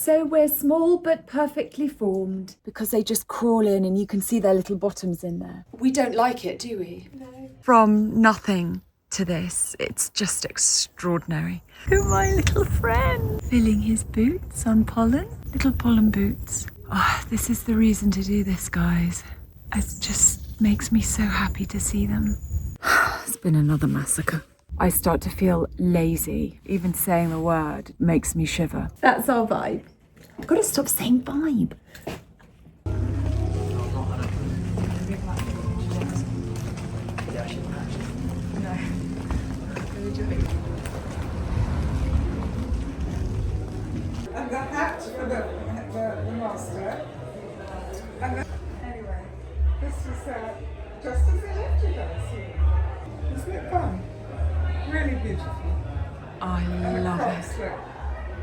So we're small but perfectly formed, because they just crawl in and you can see their little bottoms in there. We don't like it, do we? No. From nothing to this, it's just extraordinary. Look at my little friend filling his boots on pollen, little pollen boots. Oh, this is the reason to do this, guys. It just makes me so happy to see them. It's been another massacre. I start to feel lazy. Even saying the word makes me shiver. That's our vibe. I've got to stop saying vibe. And the hat for the master. And anyway, this was just as they left you guys here. Isn't it fun? Really beautiful. I love it. Look,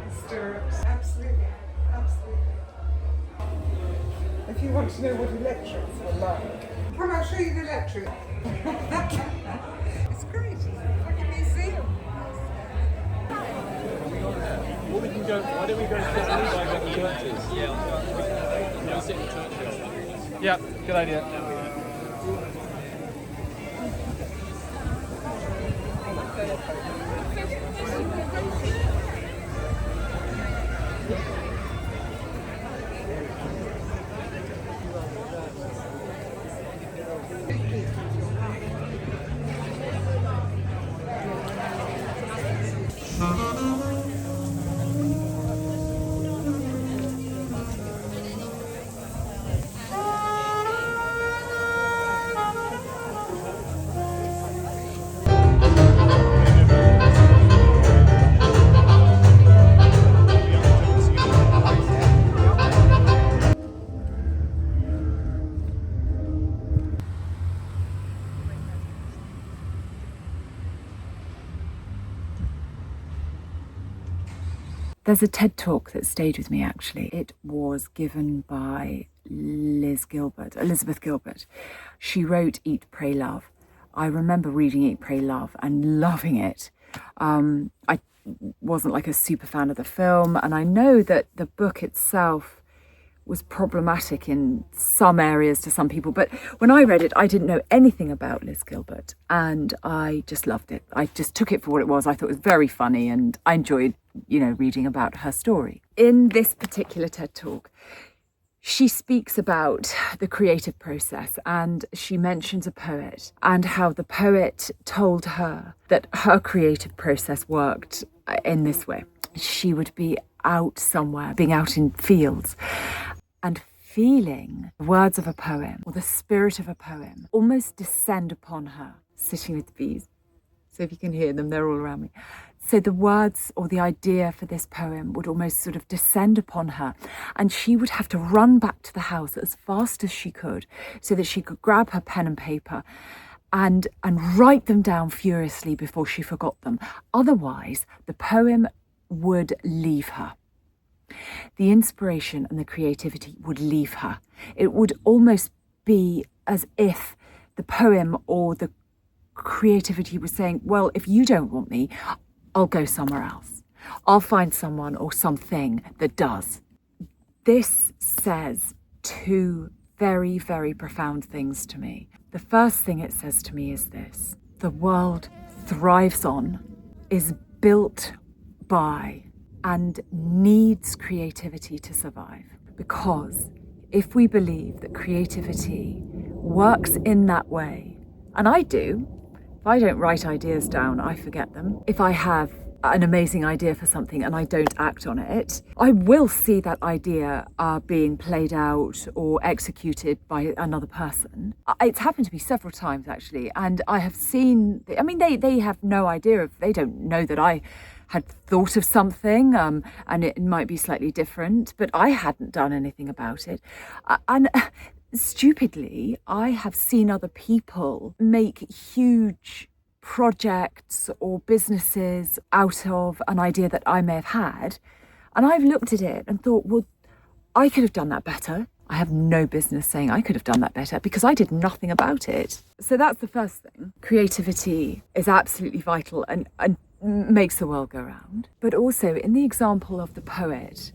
the stirrups. Absolutely, absolutely. If you want to know what electrics are like, come I'll show you the electric. It's great. It's like a museum. Well, we can go. Why don't we go sit by the churches? Yeah. We'll sit in the churches. Yeah, good idea. There's a TED talk that stayed with me, actually. It was given by Elizabeth Gilbert. She wrote Eat, Pray, Love. I remember reading Eat, Pray, Love and loving it. I wasn't like a super fan of the film, and I know that the book itself was problematic in some areas to some people, but when I read it, I didn't know anything about Liz Gilbert, and I just loved it. I just took it for what it was. I thought it was very funny, and I enjoyed, reading about her story. In this particular TED Talk, she speaks about the creative process, and she mentions a poet and how the poet told her that her creative process worked in this way. She would be out somewhere, being out in fields, and feeling the words of a poem or the spirit of a poem almost descend upon her, sitting with the bees. So if you can hear them, they're all around me. So the words or the idea for this poem would almost sort of descend upon her, and she would have to run back to the house as fast as she could so that she could grab her pen and paper and write them down furiously before she forgot them. Otherwise, the poem would leave her. The inspiration and the creativity would leave her. It would almost be as if the poem or the creativity was saying, well, if you don't want me, I'll go somewhere else. I'll find someone or something that does. This says two very, very profound things to me. The first thing it says to me is this: the world thrives on, is built by, and needs creativity to survive. Because if we believe that creativity works in that way, and I do, if I don't write ideas down, I forget them. If I have an amazing idea for something and I don't act on it, I will see that idea being played out or executed by another person. It's happened to me several times, actually, and I have seen, they have no idea they don't know that I had thought of something, and it might be slightly different, but I hadn't done anything about it. And stupidly, I have seen other people make huge projects or businesses out of an idea that I may have had. And I've looked at it and thought, well, I could have done that better. I have no business saying I could have done that better because I did nothing about it. So that's the first thing. Creativity is absolutely vital and makes the world go round. But also, in the example of the poet,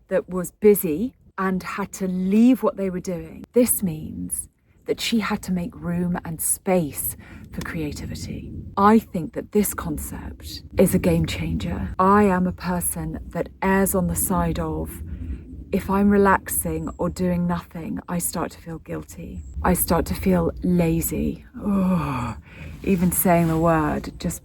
that was busy and had to leave what they were doing. This means that she had to make room and space for creativity. I think that this concept is a game changer. I am a person that errs on the side of, if I'm relaxing or doing nothing, I start to feel guilty. I start to feel lazy. Oh, even saying the word just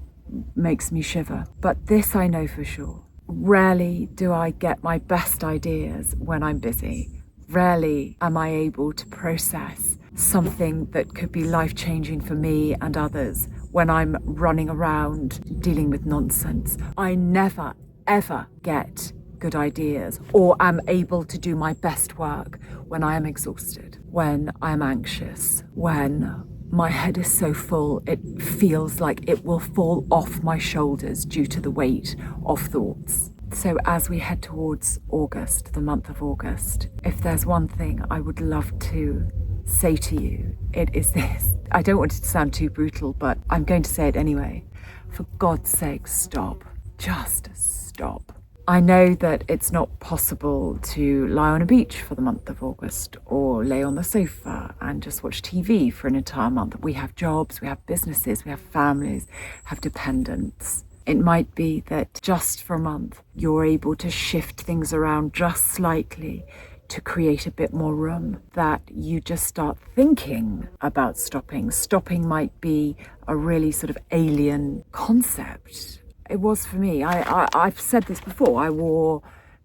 makes me shiver. But this I know for sure. Rarely do I get my best ideas when I'm busy. Rarely am I able to process something that could be life-changing for me and others when I'm running around dealing with nonsense. I never, ever get good ideas or am able to do my best work when I am exhausted, when I am anxious, when my head is so full it feels like it will fall off my shoulders due to the weight of thoughts. So as we head towards August, the month of August, if there's one thing I would love to say to you, it is this. I don't want it to sound too brutal, but I'm going to say it anyway. For God's sake, stop. Just stop. I know that it's not possible to lie on a beach for the month of August or lay on the sofa and just watch TV for an entire month. We have jobs, we have businesses, we have families, have dependents. It might be that just for a month, you're able to shift things around just slightly to create a bit more room, that you just start thinking about stopping. Stopping might be a really sort of alien concept. It was for me. I've said this before. I wore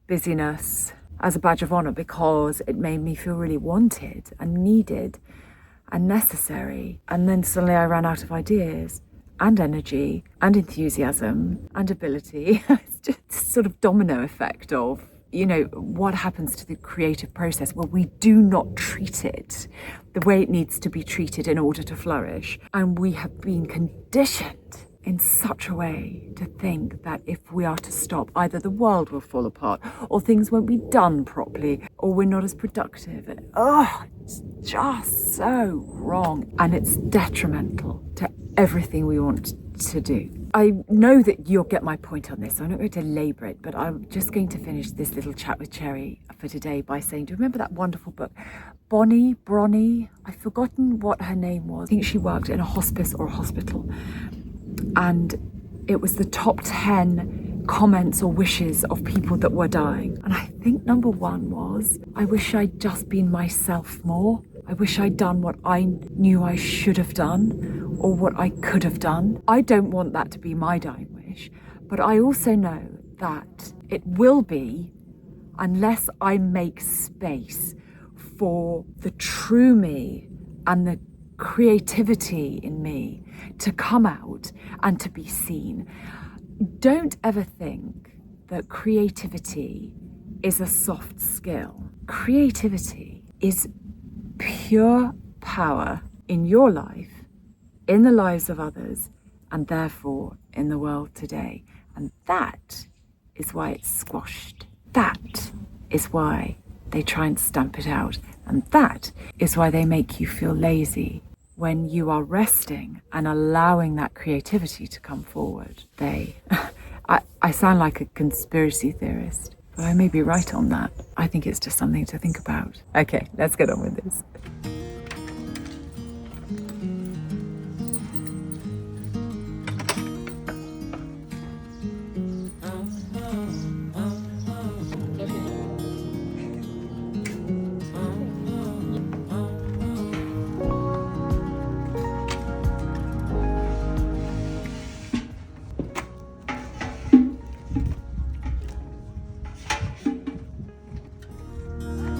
busyness as a badge of honor because it made me feel really wanted and needed and necessary. And then suddenly I ran out of ideas and energy and enthusiasm and ability. It's just a sort of domino effect of, you know, what happens to the creative process? Well, we do not treat it the way it needs to be treated in order to flourish. And we have been conditioned in such a way to think that if we are to stop, either the world will fall apart or things won't be done properly or we're not as productive. And it's just so wrong. And it's detrimental to everything we want to do. I know that you'll get my point on this, so I'm not going to labour it, but I'm just going to finish this little chat with Cherry for today by saying, do you remember that wonderful book, Bronnie? I've forgotten what her name was. I think she worked in a hospice or a hospital. And it was the top 10 comments or wishes of people that were dying. And I think number one was, I wish I'd just been myself more. I wish I'd done what I knew I should have done or what I could have done. I don't want that to be my dying wish, but I also know that it will be unless I make space for the true me and the creativity in me to come out and to be seen. Don't ever think that creativity is a soft skill. Creativity is pure power in your life, in the lives of others, and therefore in the world today. And that is why it's squashed. That is why they try and stamp it out. And that is why they make you feel lazy. When you are resting and allowing that creativity to come forward, I sound like a conspiracy theorist, but I may be right on that. I think it's just something to think about. Okay, let's get on with this.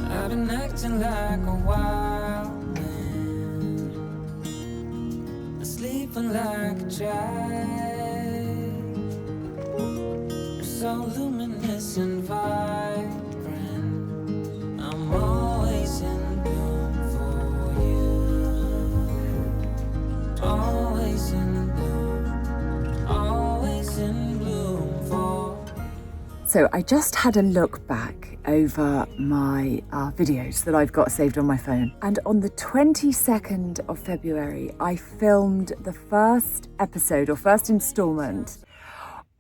I've been acting like a wild man, sleeping like a child. You're so luminous and vibrant. I'm always in bloom for you. Always in bloom. Always in bloom for you. So I just had a look back over my videos that I've got saved on my phone. And on the 22nd of February, I filmed the first episode or first installment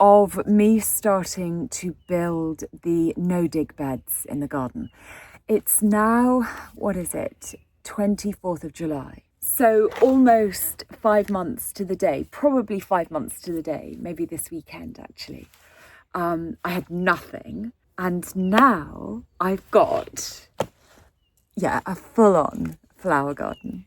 of me starting to build the no-dig beds in the garden. It's now, what is it, 24th of July. So almost 5 months to the day, probably 5 months to the day, maybe this weekend actually. I had nothing, and now I've got, a full-on flower garden.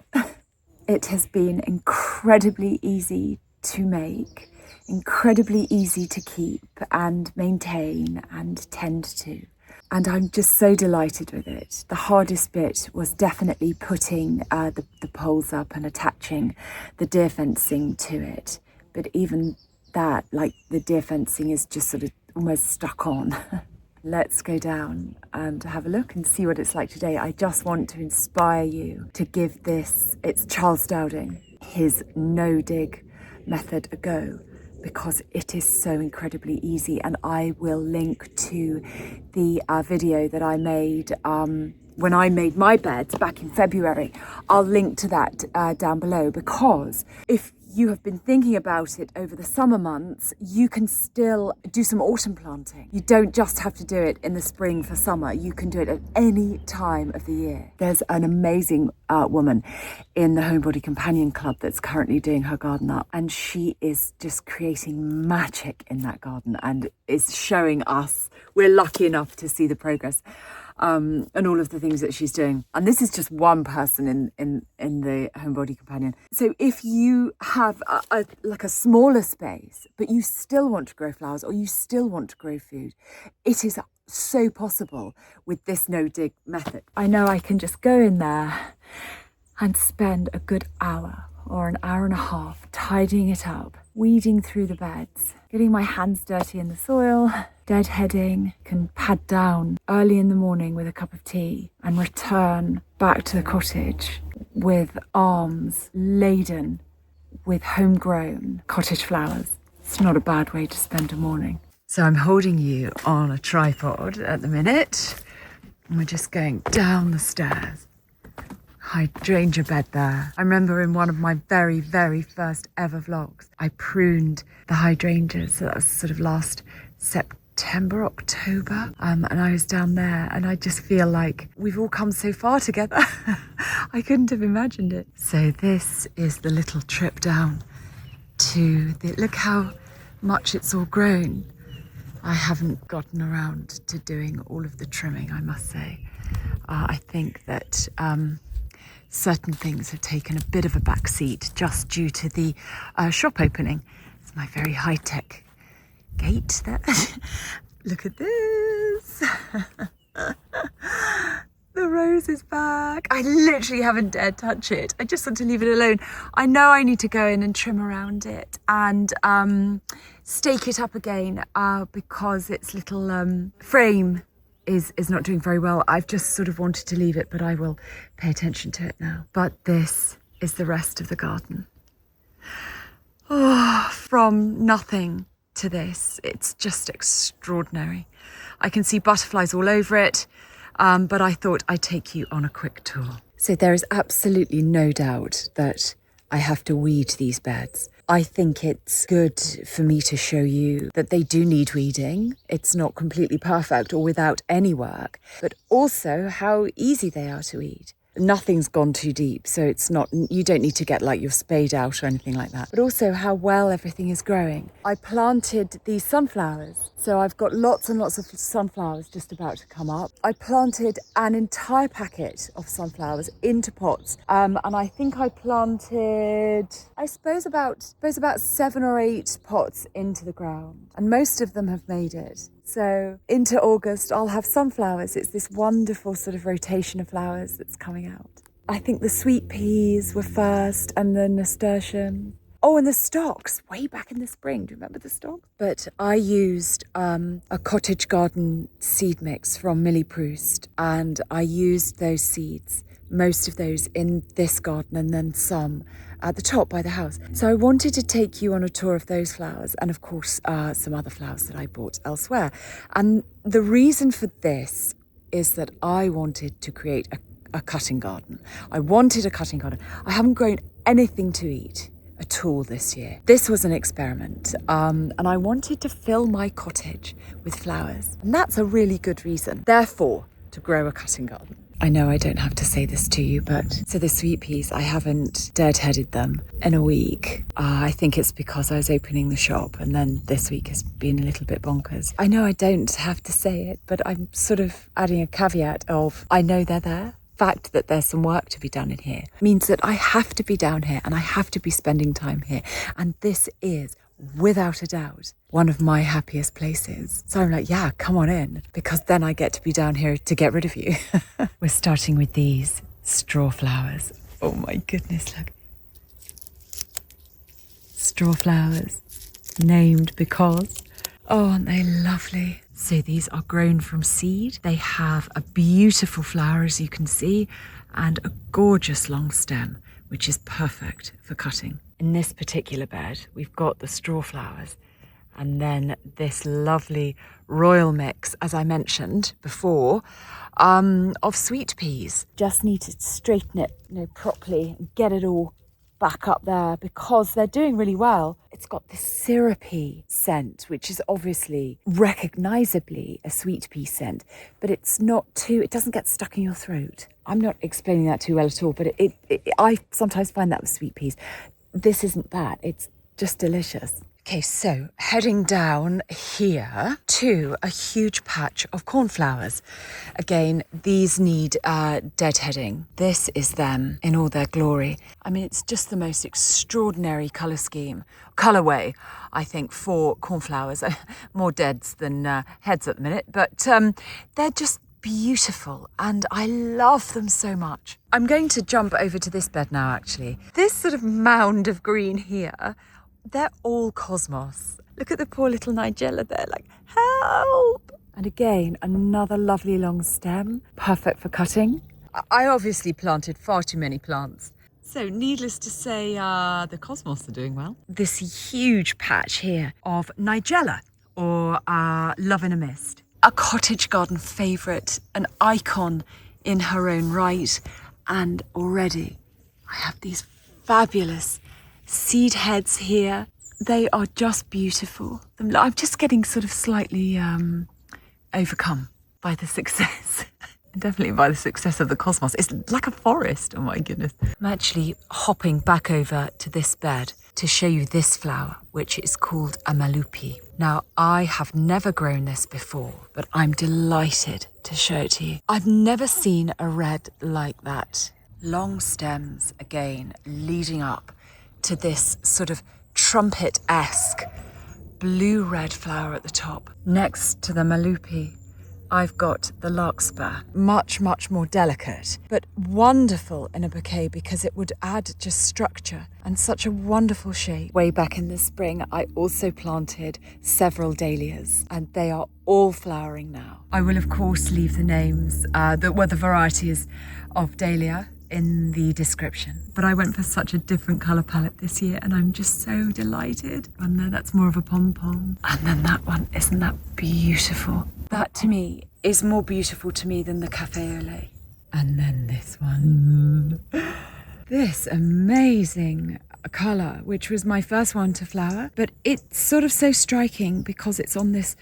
It has been incredibly easy to make, incredibly easy to keep and maintain and tend to. And I'm just so delighted with it. The hardest bit was definitely putting the poles up and attaching the deer fencing to it. But even that, like the deer fencing is just sort of almost stuck on. Let's go down and have a look and see what it's like today. I just want to inspire you to give this, it's Charles Dowding, his no-dig method a go, because it is so incredibly easy. And I will link to the video that I made when I made my beds back in February. I'll link to that down below, because if you have been thinking about it over the summer months, you can still do some autumn planting. You don't just have to do it in the spring for summer. You can do it at any time of the year. There's an amazing woman in the Homebody Companion Club that's currently doing her garden up, and she is just creating magic in that garden and is showing us, we're lucky enough to see the progress and all of the things that she's doing. And this is just one person in the Homebody Companion. So if you have a smaller space, but you still want to grow flowers or you still want to grow food, it is so possible with this no-dig method. I know I can just go in there and spend a good hour or an hour and a half tidying it up, weeding through the beds, getting my hands dirty in the soil, deadheading, can pad down early in the morning with a cup of tea and return back to the cottage with arms laden with homegrown cottage flowers. It's not a bad way to spend a morning. So I'm holding you on a tripod at the minute, and we're just going down the stairs. Hydrangea bed there. I remember in one of my very, very first ever vlogs, I pruned the hydrangeas. So that was sort of last September, October. And I was down there, and I just feel like we've all come so far together. I couldn't have imagined it. So this is the little trip down to look how much it's all grown. I haven't gotten around to doing all of the trimming, I must say. I think that certain things have taken a bit of a back seat just due to the shop opening. It's my very high-tech gate there. Look at this. The rose is back. I literally haven't dared touch it. I just want to leave it alone. I know I need to go in and trim around it and stake it up again because its little frame is not doing very well. I've just sort of wanted to leave it, but I will pay attention to it now. But this is the rest of the garden. Oh, from nothing to this, it's just extraordinary. I can see butterflies all over it, but I thought I'd take you on a quick tour. So there is absolutely no doubt that I have to weed these beds. I think it's good for me to show you that they do need weeding. It's not completely perfect or without any work, but also how easy they are to weed. Nothing's gone too deep, so it's not, you don't need to get like your spade out or anything like that, but also how well everything is growing. I planted these sunflowers, so I've got lots and lots of sunflowers just about to come up. I planted an entire packet of sunflowers into pots, and I think I planted, I suppose about 7 or 8 pots into the ground, and most of them have made it. So into August, I'll have sunflowers. It's this wonderful sort of rotation of flowers that's coming out. I think the sweet peas were first and the nasturtium. Oh, and the stocks, way back in the spring. Do you remember the stocks? But I used a cottage garden seed mix from Millie Proust, and I used those seeds, most of those in this garden and then some at the top by the house. So I wanted to take you on a tour of those flowers and of course some other flowers that I bought elsewhere. And the reason for this is that I wanted to create a cutting garden. I wanted a cutting garden. I haven't grown anything to eat at all this year. This was an experiment, and I wanted to fill my cottage with flowers. And that's a really good reason, therefore, to grow a cutting garden. I know I don't have to say this to you, but so the sweet peas, I haven't deadheaded them in a week. I think it's because I was opening the shop, and then this week has been a little bit bonkers. I know I don't have to say it, but I'm sort of adding a caveat of I know they're there. Fact that there's some work to be done in here means that I have to be down here and I have to be spending time here. And this is, without a doubt, one of my happiest places. So I'm like, yeah, come on in, because then I get to be down here to get rid of you. We're starting with these straw flowers. Oh my goodness, look. Straw flowers, named because, oh, aren't they lovely? So these are grown from seed. They have a beautiful flower, as you can see, and a gorgeous long stem, which is perfect for cutting. In this particular bed, we've got the straw flowers and then this lovely royal mix, as I mentioned before, of sweet peas. Just need to straighten it, properly and get it all back up there because they're doing really well. It's got this syrupy scent, which is obviously recognisably a sweet pea scent, but it's not too, it doesn't get stuck in your throat. I'm not explaining that too well at all, but I sometimes find that with sweet peas. This isn't that, it's just delicious. Okay, so heading down here to a huge patch of cornflowers. Again, these need deadheading. This is them in all their glory. I mean, it's just the most extraordinary colourway, I think, for cornflowers. More deads than heads at the minute, but they're just beautiful and I love them so much. I'm going to jump over to this bed now, actually. This sort of mound of green here, they're all cosmos. Look at the poor little Nigella there, like, help! And again, another lovely long stem, perfect for cutting. I obviously planted far too many plants. So needless to say, the cosmos are doing well. This huge patch here of Nigella, or Love in a Mist. A cottage garden favourite, an icon in her own right. And already I have these fabulous seed heads here. They are just beautiful. I'm just getting sort of slightly overcome by the success. Definitely by the success of the cosmos. It's like a forest, oh my goodness. I'm actually hopping back over to this bed to show you this flower, which is called a malupi. Now, I have never grown this before, but I'm delighted to show it to you. I've never seen a red like that. Long stems, again, leading up to this sort of trumpet-esque blue-red flower at the top. Next to the malupi, I've got the larkspur, much, much more delicate, but wonderful in a bouquet because it would add just structure and such a wonderful shape. Way back in the spring, I also planted several dahlias and they are all flowering now. I will, of course, leave the names, the varieties of dahlia in the description. But I went for such a different colour palette this year and I'm just so delighted. And then that's more of a pom-pom. And then that one, isn't that beautiful? That to me is more beautiful to me than the Café au lait. And then this one. This amazing colour, which was my first one to flower. But it's sort of so striking because it's on this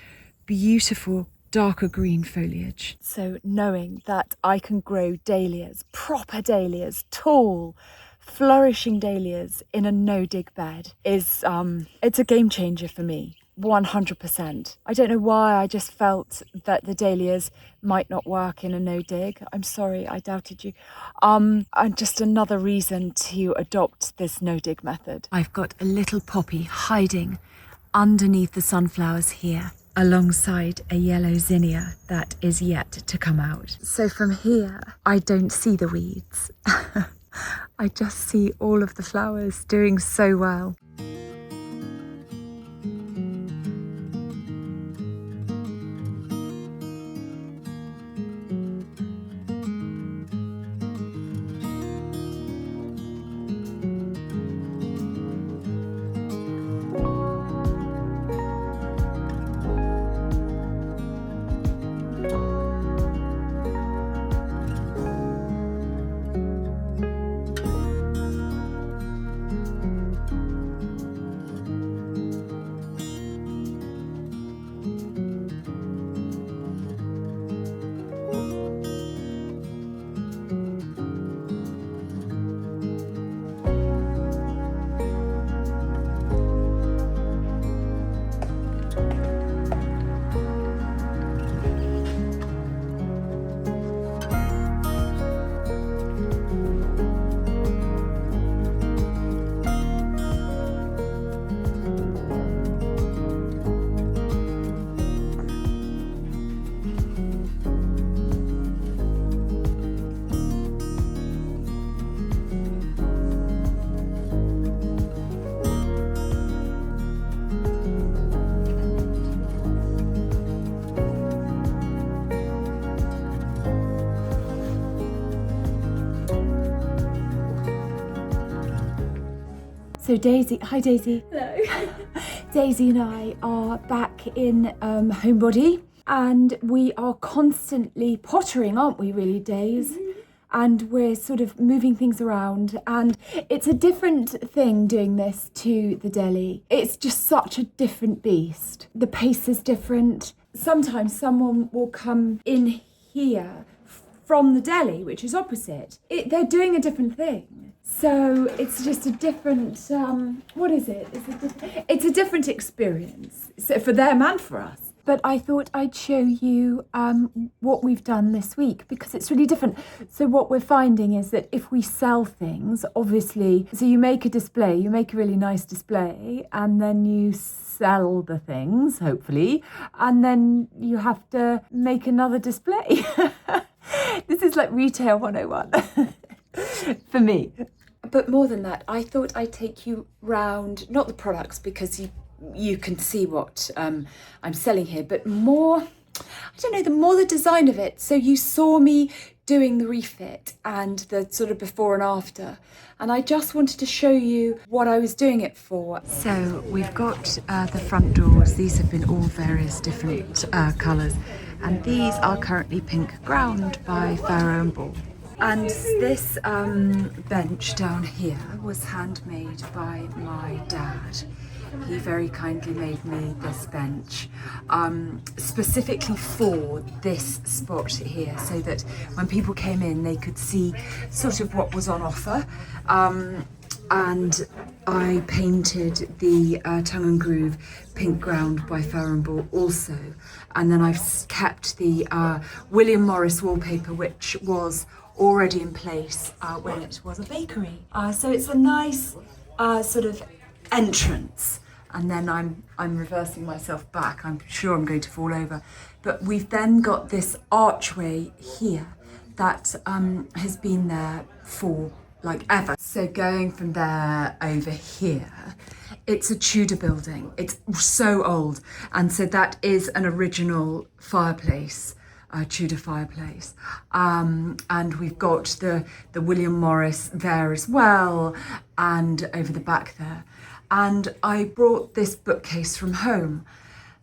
beautiful darker green foliage. So knowing that I can grow dahlias, proper dahlias, tall, flourishing dahlias in a no-dig bed is, it's a game changer for me. 100%. I don't know why, I just felt that the dahlias might not work in a no-dig. I'm sorry, I doubted you. And just another reason to adopt this no-dig method. I've got a little poppy hiding underneath the sunflowers here, alongside a yellow zinnia that is yet to come out. So from here, I don't see the weeds. I just see all of the flowers doing so well. So Daisy, hi Daisy. Hello. Daisy and I are back in Homebody, and we are constantly pottering, aren't we really, Days? And we're sort of moving things around, and it's a different thing doing this to the deli. It's just such a different beast. The pace is different. Sometimes someone will come in here from the deli, which is opposite. They're doing a different thing. So it's just a different, what is it? It's a different experience, so for them and for us. But I thought I'd show you what we've done this week, because it's really different. So what we're finding is that if we sell things, obviously, so you make a display, you make a really nice display, and then you sell the things, hopefully, and then you have to make another display. This is like retail 101 for me. But more than that, I thought I'd take you round, not the products, because you can see what I'm selling here, but more, I don't know, the more the design of it. So you saw me doing the refit and the sort of before and after, and I just wanted to show you what I was doing it for. So we've got the front doors. These have been all various different colours, and these are currently pink ground by Farrow and Ball. And this bench down here was handmade by my dad. He very kindly made me this bench specifically for this spot here, so that when people came in they could see sort of what was on offer. And I painted the tongue and groove pink ground by Farrow and Ball also, and then I've kept the William Morris wallpaper, which was already in place when it was a bakery. So it's a nice sort of entrance. And then I'm reversing myself back. I'm sure I'm going to fall over. But we've then got this archway here that has been there for like ever. So going from there over here, it's a Tudor building. It's so old. And so that is an original fireplace, Tudor fireplace. And we've got the William Morris there as well, and over the back there. And I brought this bookcase from home,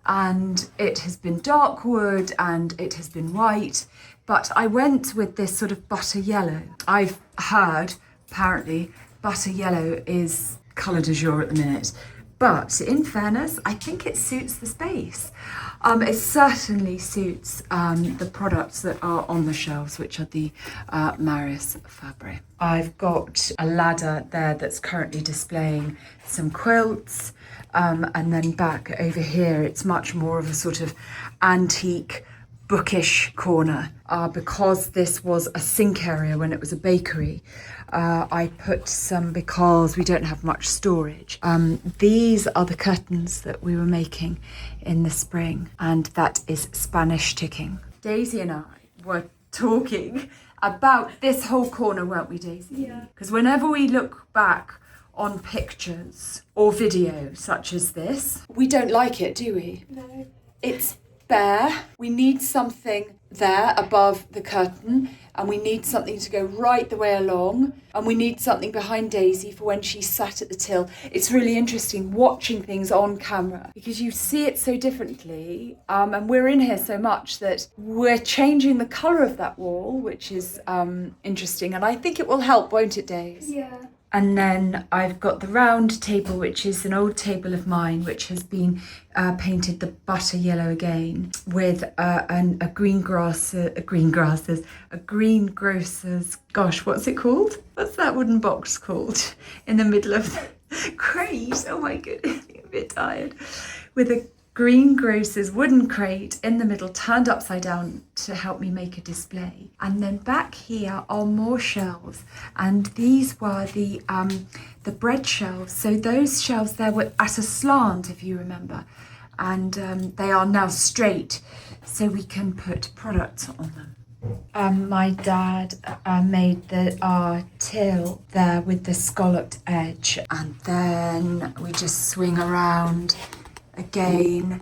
and it has been dark wood and it has been white, but I went with this sort of butter yellow. I've heard, apparently, butter yellow is colour du jour at the minute, but in fairness, I think it suits the space. It certainly suits the products that are on the shelves, which are the Maris fabric. I've got a ladder there that's currently displaying some quilts, and then back over here, it's much more of a sort of antique, bookish corner. Because this was a sink area when it was a bakery, I put some, because we don't have much storage. These are the curtains that we were making in the spring, and that is Spanish ticking. Daisy and I were talking about this whole corner, weren't we, Daisy? Yeah. Because whenever we look back on pictures or video such as this, we don't like it, do we? No. It's bare. We need something there above the curtain, and we need something to go right the way along, and we need something behind Daisy for when she's sat at the till. It's really interesting watching things on camera because you see it so differently, and we're in here so much that we're changing the colour of that wall, which is interesting, and I think it will help, won't it, Daisy? Yeah. And then I've got the round table, which is an old table of mine, which has been painted the butter yellow again with a greengrocer's, gosh, what's it called? What's that wooden box called? In the middle of the crate, oh my goodness, I'm a bit tired. With a greengrocer's wooden crate in the middle, turned upside down to help me make a display. And then back here are more shelves, and these were the bread shelves. So those shelves there were at a slant, if you remember, and they are now straight, so we can put products on them. My dad made our till there with the scalloped edge, and then we just swing around again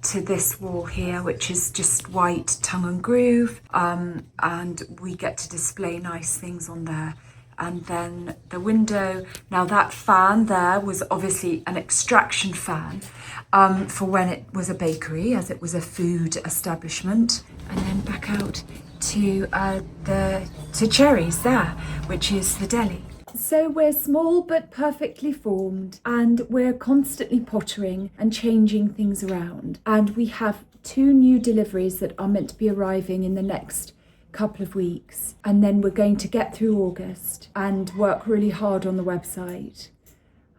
to this wall here, which is just white tongue and groove, and we get to display nice things on there And then the window, now that fan there was obviously an extraction fan for when it was a bakery, as it was a food establishment. And then back out to Cherries there, which is the deli. So we're small but perfectly formed, and we're constantly pottering and changing things around. And we have 2 new deliveries that are meant to be arriving in the next couple of weeks. And then we're going to get through August and work really hard on the website,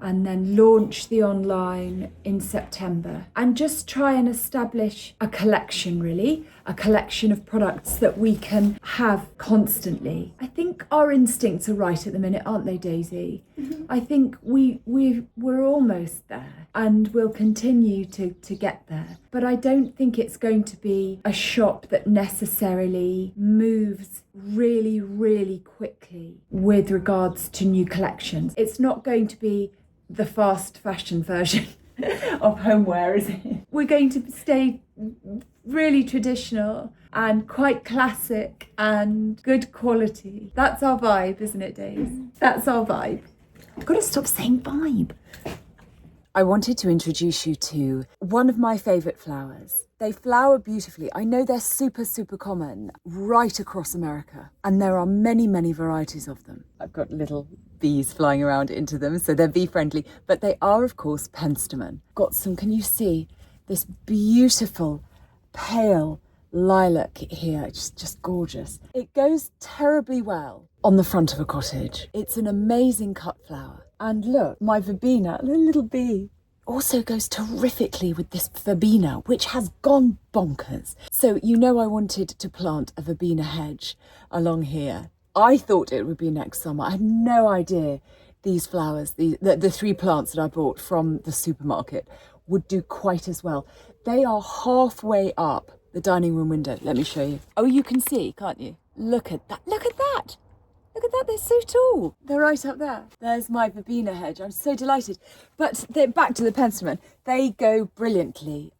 and then launch the online in September, and just try and establish a collection, really, a collection of products that we can have constantly. I think our instincts are right at the minute, aren't they, Daisy? Mm-hmm. I think we're almost there, and we'll continue to get there. But I don't think it's going to be a shop that necessarily moves really, really quickly with regards to new collections. It's not going to be the fast fashion version of Homeware, is it? We're going to stay really traditional and quite classic and good quality. That's our vibe, isn't it, Days? That's our vibe. I've got to stop saying vibe. I wanted to introduce you to one of my favourite flowers. They flower beautifully. I know they're super, super common right across America, and there are many, many varieties of them. I've got little bees flying around into them, so they're bee friendly, but they are, of course, penstemon. Got some, can you see this beautiful pale lilac here? It's just gorgeous. It goes terribly well on the front of a cottage. It's an amazing cut flower. And look, my verbena, a little bee, also goes terrifically with this verbena, which has gone bonkers. So you know I wanted to plant a verbena hedge along here. I thought it would be next summer. I had no idea these flowers, the 3 plants that I bought from the supermarket, would do quite as well. They are halfway up the dining room window. Let me show you. Oh, you can see, can't you? Look at that. Look at that. Look at that, they're so tall. They're right up there. There's my verbena hedge. I'm so delighted. But back to the penstemon. They go brilliantly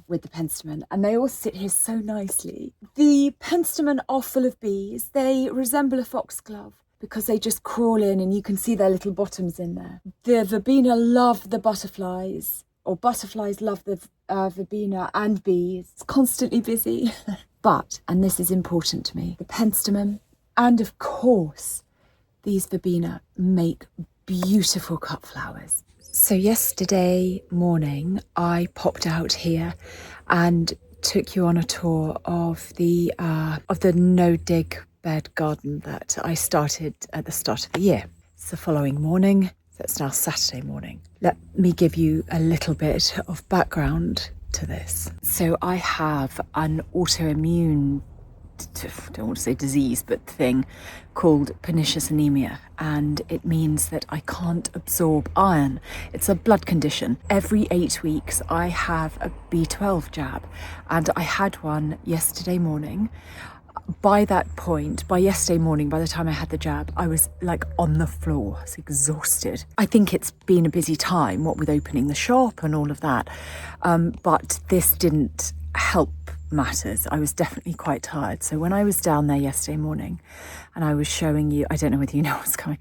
with the penstemon, and they all sit here so nicely. The penstemon are full of bees. They resemble a foxglove because they just crawl in and you can see their little bottoms in there. The verbena love the butterflies, or butterflies love the verbena and bees. It's constantly busy. But, and this is important to me, the penstemon, and of course, these verbena make beautiful cut flowers. So yesterday morning, I popped out here and took you on a tour of the no-dig bed garden that I started at the start of the year. It's the following morning, so it's now Saturday morning. Let me give you a little bit of background to this. So I have an autoimmune, don't want to say disease, but thing called pernicious anemia, and it means that I can't absorb iron. It's a blood condition. Every 8 weeks I have a B12 jab, and I had one yesterday morning. By that point, by yesterday morning, by the time I had the jab, I was like on the floor. I was exhausted. I think it's been a busy time, what with opening the shop and all of that, but this didn't help matters. I was definitely quite tired. So when I was down there yesterday morning and I was showing you, I don't know whether you know what's coming,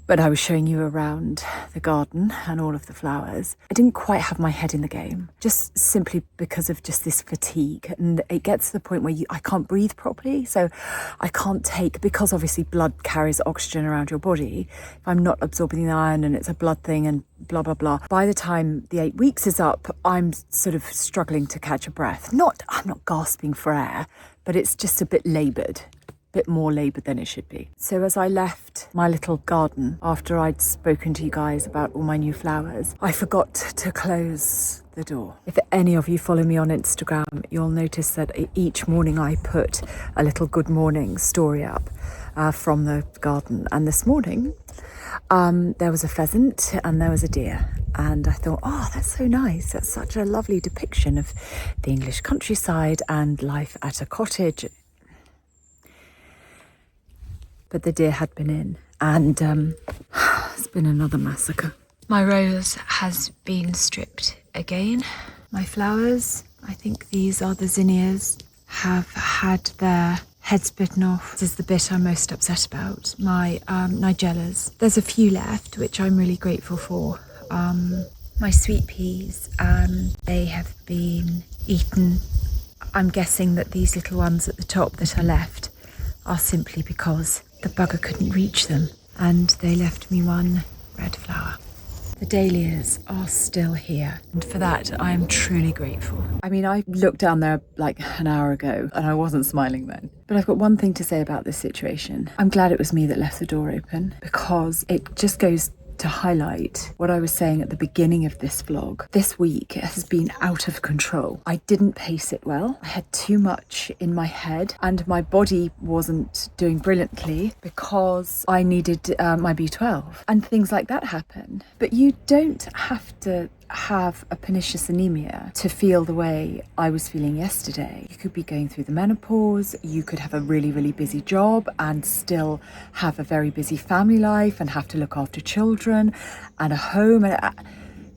but I was showing you around the garden and all of the flowers, I didn't quite have my head in the game, just simply because of just this fatigue. And it gets to the point where I can't breathe properly. So I can't take, because obviously blood carries oxygen around your body, if I'm not absorbing the iron and it's a blood thing and blah, blah, blah. By the time the 8 weeks is up, I'm sort of struggling to catch a breath. I'm not gasping for air, but it's just a bit laboured. Bit more laboured than it should be. So as I left my little garden, after I'd spoken to you guys about all my new flowers, I forgot to close the door. If any of you follow me on Instagram, you'll notice that each morning I put a little good morning story up from the garden. And this morning, there was a pheasant and there was a deer. And I thought, oh, that's so nice. That's such a lovely depiction of the English countryside and life at a cottage. But the deer had been in, and it's been another massacre. My rose has been stripped again. My flowers, I think these are the zinnias, have had their Head's bitten off. This is the bit I'm most upset about. My nigellas. There's a few left, which I'm really grateful for. My sweet peas, they have been eaten. I'm guessing that these little ones at the top that are left are simply because the bugger couldn't reach them, and they left me one red flower. The dahlias are still here, and for that I am truly grateful. I mean, I looked down there like an hour ago and I wasn't smiling then. But I've got one thing to say about this situation. I'm glad it was me that left the door open, because it just goes to highlight what I was saying at the beginning of this vlog. This week has been out of control. I didn't pace it well. I had too much in my head and my body wasn't doing brilliantly because I needed my B12, and things like that happen. But you don't have to have a pernicious anemia to feel the way I was feeling yesterday. You could be going through the menopause, you could have a really, really busy job and still have a very busy family life and have to look after children and a home. And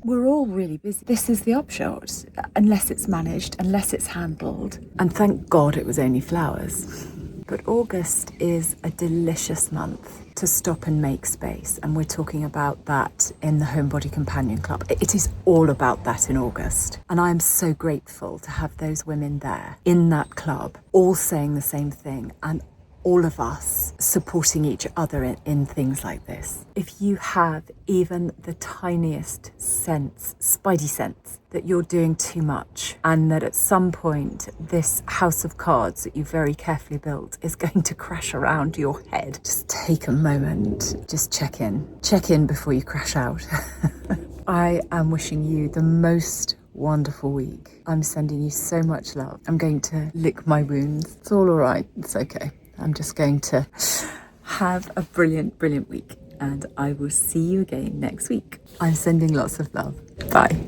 we're all really busy. This is the upshot, unless it's managed, unless it's handled. And thank God it was only flowers. But August is a delicious month to stop and make space, and we're talking about that in the Homebody Companion Club. It is all about that in August, and I am so grateful to have those women there in that club, all saying the same thing, and all of us supporting each other in things like this. If you have even the tiniest sense, spidey sense, that you're doing too much and that at some point this house of cards that you very carefully built is going to crash around your head, just take a moment, just check in before you crash out. I am wishing you the most wonderful week. I'm sending you so much love. I'm going to lick my wounds. It's all right, it's okay. I'm just going to have a brilliant, brilliant week, and I will see you again next week. I'm sending lots of love. Bye.